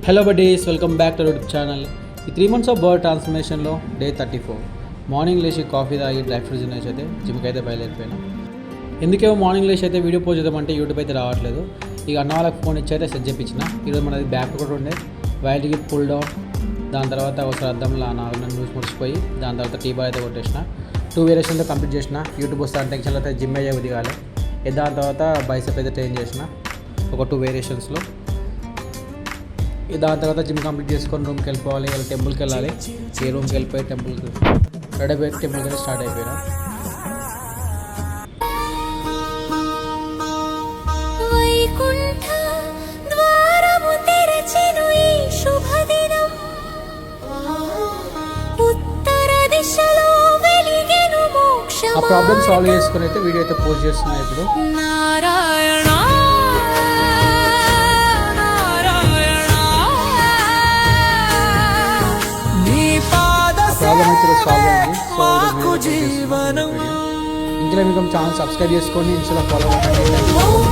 Hello buddies, welcome back to YouTube channel. ఈ 3 months of bird ట్రాన్స్ఫర్మేషన్లో day 34. Morning లేచి coffee తాగి dry fruits తినేసి అయితే జిమ్కి అయితే బయలుదేరిపోయాను. ఎందుకేమో మార్నింగ్ లేచి అయితే వీడియో పోస్ట్ చేద్దామంటే యూట్యూబ్ అయితే రావట్లేదు. ఇక అన్న వాళ్ళకి ఫోన్ ఇచ్చి అయితే సెట్ చేయించిన. ఈరోజు మనది బ్యాక్ కూడా ఉండే వైట్కి పుల్ డౌన్, దాని తర్వాత ఒకసారి అద్దంలో నాలుగు న్యూస్ ముడిచిపోయి దాని తర్వాత టీ బాయ్ అయితే కొట్టేసిన. 2 వేరియేషన్తో కంప్లీట్ చేసిన. యూట్యూబ్ వస్తే టెన్షన్లో అయితే జిమ్ అయ్యే దిగాలి. దాని తర్వాత బైసెప్ అయితే ట్రైన్ చేసిన ఒక 2 వేరియేషన్స్లో. దాని తర్వాత జిమ్ కంప్లీట్ చేసుకొని రూమ్కి వెళ్ళిపోవాలి. ఇలా టెంపుల్కి వెళ్ళాలి. ఏ రూమ్కి వెళ్ళిపోయి టెంపుల్కి రెడీ అయిపోయి టెంపుల్కి వెళ్ళి స్టార్ట్ అయిపోయినా. ఆ ప్రాబ్లమ్ సాల్వ్ చేసుకుని అయితే వీడియో అయితే పోస్ట్ చేస్తున్నాయి. ఇప్పుడు ప్రాబ్లమ్ అయితే సాల్వ్ అయింది. సో ఇంట్లో మీకు ఛానల్ సబ్స్క్రైబ్ చేసుకొని ఇన్స్టాలో ఫాలో అవ్వండి.